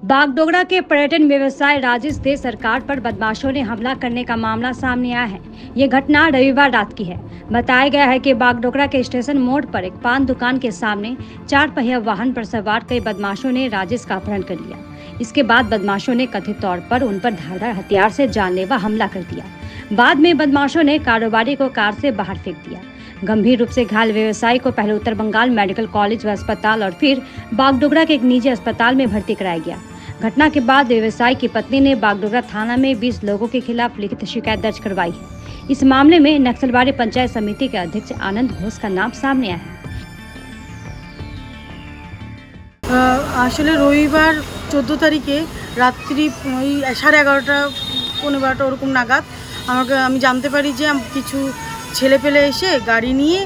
बागडोगरा के पर्यटन व्यवसाय राजेश दे सरकार पर बदमाशों ने हमला करने का मामला सामने आया है। ये घटना रविवार रात की है। बताया गया है कि बागडोगरा के स्टेशन मोड़ पर एक पान दुकान के सामने 4 पहिया वाहन पर सवार कई बदमाशों ने राजेश का अपहरण कर लिया। इसके बाद बदमाशों ने कथित तौर पर उन पर धारदार हथियार से जानलेवा हमला कर दिया। बाद में बदमाशों ने कारोबारी को कार से बाहर फेंक दिया। गंभीर रूप से घायल व्यवसायी को पहले उत्तर बंगाल मेडिकल कॉलेज व अस्पताल और फिर बागडोगरा के एक निजी अस्पताल में भर्ती कराया गया। घटना के बाद व्यवसायी की पत्नी ने बागडोगरा थाना में 20 लोगों के खिलाफ लिखित शिकायत दर्ज करवाई है। इस मामले में नक्सलबाड़ी पंचायत समिति के अध्यक्ष आनंद घोष का नाम सामने आया है। আসলে রবিবার 14 তারিখে রাত্রি ওই 11:30 পৌনে 12টা ওরকম নাগাদ আমি জানতে পারি যে কিছু ছেলেপেলে এসে গাড়ি নিয়ে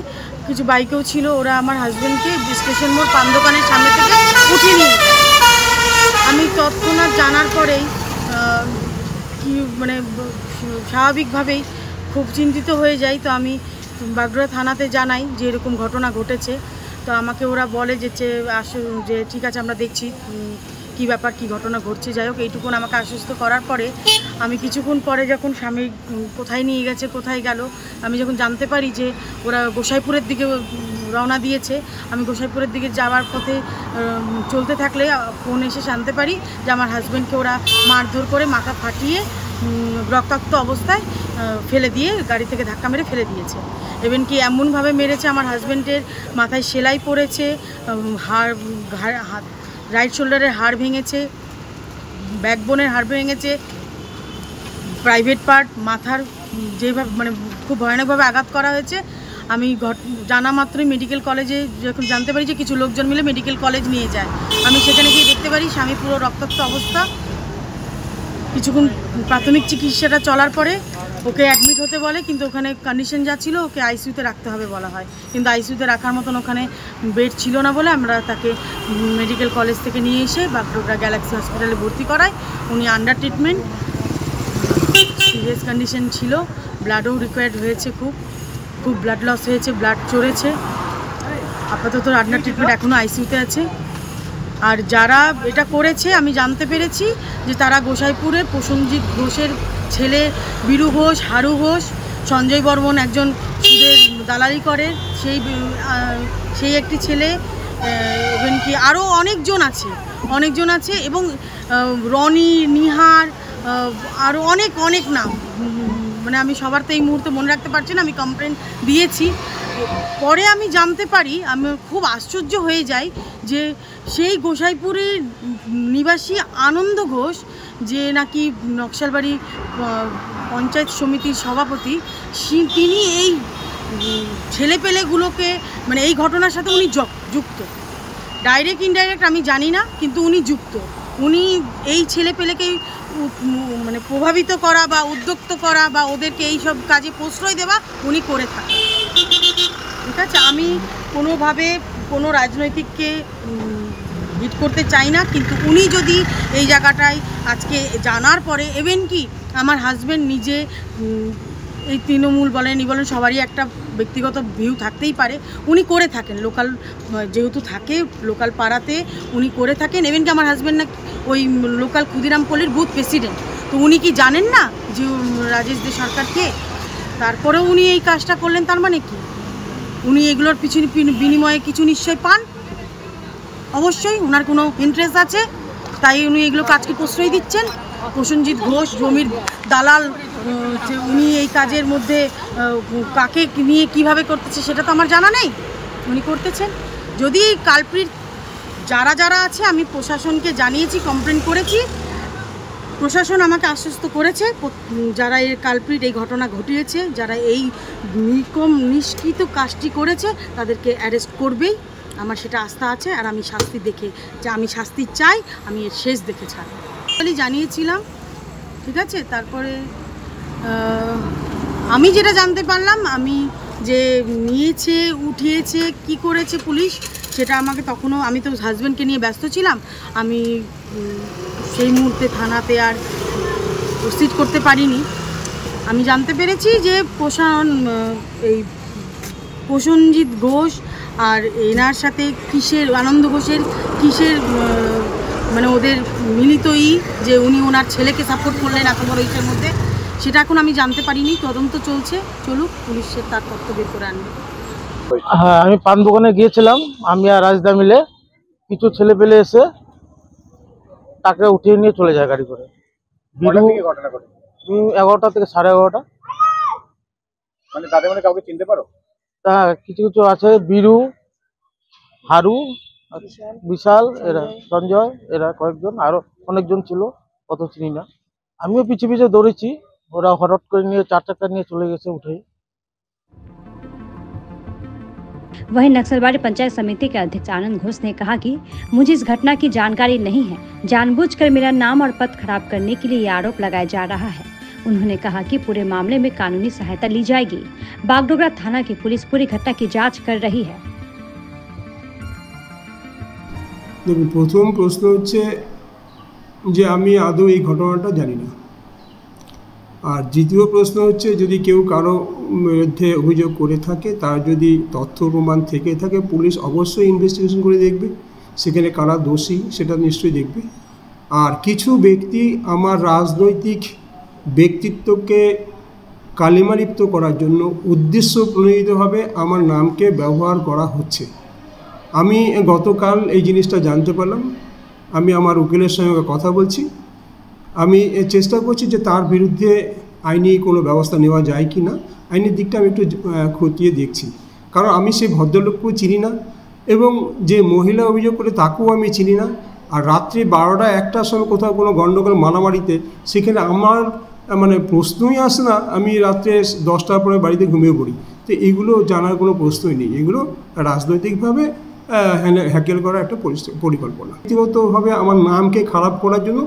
কিছু বাইকেও ছিল, ওরা আমার হাজব্যান্ডকে স্টেশন মোড় পান দোকানের সামনে থেকে উঠিয়ে নিয়ে যায়। আমি তৎক্ষণাৎ জানার পরেই কি মানে স্বাভাবিকভাবেই খুব চিন্তিত হয়ে যাই। তো আমি বাগডোগরা থানাতে জানাই যে এরকম ঘটনা ঘটেছে। তো আমাকে ওরা বলে যে ঠিক আছে, আমরা দেখছি কি ব্যাপার, কি ঘটনা ঘটছে। যাই হোক, এইটুকুন আমাকে আশ্বস্ত করার পরে আমি কিছুক্ষণ পরে যখন স্বামী কোথায় নিয়ে গেছে, কোথায় গেল, আমি যখন জানতে পারি যে ওরা গোসাইপুরের দিকে রওনা দিয়েছে, আমি গোসাইপুরের দিকে যাওয়ার পথে চলতে থাকলে ফোন এসে জানতে পারি যে আমার হাজব্যান্ডকে ওরা মারধর করে মাথা ফাটিয়ে রক্তাক্ত অবস্থায় ফেলে দিয়ে গাড়ি থেকে ধাক্কা মেরে ফেলে দিয়েছে। ইভেন কি এমনভাবে মেরেছে, আমার হাজব্যান্ডের মাথায় সেলাই পড়েছে, রাইট শোল্ডারের হাড় ভেঙেছে, ব্যাকবোনের হাড় ভেঙেছে, প্রাইভেট পার্ট মাথার যেভাবে মানে খুব ভয়ানকভাবে আঘাত করা হয়েছে। আমি জানা মাত্রই মেডিকেল কলেজে যখন জানতে পারি যে কিছু লোকজন মিলে মেডিকেল কলেজ নিয়ে যায়, আমি সেখানে গিয়ে দেখতে পারি স্বামী পুরো রক্তাক্ত অবস্থা। কিছুক্ষণ প্রাথমিক চিকিৎসাটা চলার পরে ওকে অ্যাডমিট হতে বলে, কিন্তু ওখানে কন্ডিশন যা ছিল ওকে আইসিইউতে রাখতে হবে বলা হয়, কিন্তু আইসিইউতে রাখার মতন ওখানে বেড ছিল না বলে আমরা তাকে মেডিকেল কলেজ থেকে নিয়ে এসে বাগডোগরা গ্যালাক্সি হসপিটালে ভর্তি করাই। উনি আন্ডার ট্রিটমেন্ট, সিরিয়াস কন্ডিশন ছিল, ব্লাডও রিকোয়ার্ড হয়েছে, খুব ব্লাড লস হয়েছে, ব্লাড চড়েছে। আপাতত আন্ডার ট্রিটমেন্ট, এখনও আইসিইউতে আছে। আর যারা এটা করেছে আমি জানতে পেরেছি যে তারা গোসাইপুরের প্রসেনজিৎ ঘোষের ছেলে বীরু ঘোষ, হারু ঘোষ, সঞ্জয় বর্মন একজন সুদের দালালি করে, সেই একটি ছেলে, ইভেন কি আরও অনেকজন আছে এবং রনি, নিহার, আরও অনেক নাম, মানে আমি সবার তো এই মুহূর্তে মনে রাখতে পারছি না। আমি কমপ্লেন দিয়েছি। পরে আমি জানতে পারি, আমি খুব আশ্চর্য হয়ে যাই যে সেই গোসাইপুরের নিবাসী আনন্দ ঘোষ, যে নাকি নকশালবাড়ি পঞ্চায়েত সমিতির সভাপতি, তিনি এই ছেলেপেলেগুলোকে মানে এই ঘটনার সাথে উনি যুক্ত। ডাইরেক্ট ইনডাইরেক্ট আমি জানি না, কিন্তু উনি যুক্ত। উনি এই ছেলেপেলেকেই মানে প্রভাবিত করা বা উদ্যক্ত করা বা ওদেরকে এই সব কাজে প্রশ্রয় দেওয়া উনি করে থাকেন। ঠিক আছে, আমি কোনোভাবে কোনো রাজনৈতিককে হিট করতে চাই না, কিন্তু উনি যদি এই জায়গাটায় আজকে জানার পরে, ইভেন কি আমার হাজব্যান্ড নিজে এই তৃণমূল বলেন সবারই একটা ব্যক্তিগত ভিউ থাকতেই পারে, উনি করে থাকেন, লোকাল যেহেতু থাকে লোকাল পাড়াতে উনি করে থাকেন। ইভেন কি আমার হাজব্যান্ড না ওই লোকাল ক্ষুদিরাম পল্লীর বুথ প্রেসিডেন্ট, তো উনি কি জানেন না যে রাজেশ দে সরকারকে? তারপরেও উনি এই কাজটা করলেন, তার মানে কি উনি এগুলোর পিছনে বিনিময়ে কিছু নিশ্চয় পান, অবশ্যই ওনার কোনো ইন্টারেস্ট আছে, তাই উনি এগুলো কাজকে প্রশ্রয় দিচ্ছেন। প্রসেনজিৎ ঘোষ জমির দালাল, উনি এই কাজের মধ্যে কাকে নিয়ে কিভাবে করতেছে সেটা তো আমার জানা নেই, উনি করতেছেন। যদি কালপ্রিট যারা আছে, আমি প্রশাসনকে জানিয়েছি, কমপ্লেন করেছি, প্রশাসন আমাকে আশ্বস্ত করেছে যারা এর কালপ্রিট, এই ঘটনা ঘটিয়েছে, যারা এই নিষ্কৃত কাজটি করেছে তাদেরকে অ্যারেস্ট করবেই, আমার সেটা আস্থা আছে। আর আমি আমি শাস্তি চাই, আমি এর শেষ দেখে ছাড়ব জানিয়েছিলাম। ঠিক আছে, তারপরে আমি যেটা জানতে পারলাম, আমি যে নিয়েছে, উঠিয়েছে, কি করেছে পুলিশ, সেটা আমাকে তখনও, আমি তো হাজব্যান্ডকে নিয়ে ব্যস্ত ছিলাম, আমি সেই মুহূর্তে থানাতে আর প্রসিড করতে পারিনি। আমি জানতে পেরেছি যে এই প্রসেনজিৎ ঘোষ আর এনার সাথে আনন্দ ঘোষের মানে ওদের মিলিতই যে উনি ওনার ছেলেকে সাপোর্ট করলেন এত বড় ইসের মধ্যে, সেটা এখন আমি জানতে পারিনি। তদন্ত চলছে, চলুক, পুলিশের তার তথ্য বের করে আনবে। হ্যাঁ, আমি পান দোকানে গিয়েছিলাম, আমি আর রাজদা মিলে। কিছু ছেলে পেলে এসে তাকে উঠিয়ে নিয়ে চলে যায় গাড়ি করে। 11টা থেকে 11:30। মানে তাদের মানে কাউকে চিনতে পারো? তা কিছু কিছু আছে, বীরু, হারু, বিশাল, এরা সঞ্জয়, এরা কয়েকজন, আরো অনেকজন ছিল, কত চিনি না। আমিও পিছিয়ে পিছিয়ে দৌড়েছি, ওরা হঠাৎ করে নিয়ে 4 চাকা নিয়ে चले গেছে উঠে। वहीं नक्सलबाड़ी पंचायत समिति के अध्यक्ष आनंद घोष ने कहा कि मुझे इस घटना की जानकारी नहीं है, जानबूझकर मेरा नाम और पद खराब करने के लिए ये आरोप लगाया जा रहा है। उन्होंने कहा कि पूरे मामले में कानूनी सहायता ली जाएगी। बागडोगरा थाना की पुलिस पूरी घटना की जांच कर रही है। দেখুন, প্রথম প্রশ্ন হচ্ছে যে আমি আদৌ এই ঘটনাটা জানি না। আর দ্বিতীয় প্রশ্ন হচ্ছে, যদি কেউ কারো বিরুদ্ধে অভিযোগ করে থাকে, তার যদি তথ্য প্রমাণ থেকে থাকে, পুলিশ অবশ্যই ইনভেস্টিগেশন করে দেখবে, সেখানে কারা দোষী সেটা নিশ্চয়ই দেখবে। আর কিছু ব্যক্তি আমার রাজনৈতিক ব্যক্তিত্বকে কালিমালিপ্ত করার জন্য উদ্দেশ্য প্রণোদিতভাবে আমার নামকে ব্যবহার করা হচ্ছে। আমি গতকাল এই জিনিসটা জানতে পারলাম। আমি আমার উকিলের সঙ্গে কথা বলছি, আমি চেষ্টা করছি যে তার বিরুদ্ধে আইনি কোনো ব্যবস্থা নেওয়া যায় কি না। আইনের দিকটা আমি একটু খতিয়ে দেখছি, কারণ আমি সেই ভদ্রলোককেও চিনি না এবং যে মহিলা অভিযোগ করে তাকেও আমি চিনি না। আর রাত্রি 12টা 1টার সময় কোথাও কোনো গণ্ডগোল মারামারিতে, সেখানে আমার মানে প্রশ্নই আসে না। আমি রাত্রে 10টার পরে বাড়িতে ঘুমিয়ে পড়ি। তো এগুলো জানার কোনো প্রশ্নই নেই। এগুলো রাজনৈতিকভাবে হ্যাকেল করা একটা পরিকল্পনা। ব্যক্তিগতভাবে আমার নামকে খারাপ করার জন্য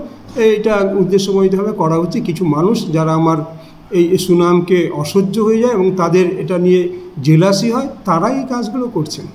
এটা উদ্দেশ্যময়ভাবে করা হচ্ছে। কিছু মানুষ যারা আমার এই সুনামকে অসহ্য হয়ে যায় এবং তাদের এটা নিয়ে জেলাসি হয়, তারাই এই কাজগুলো করছেন।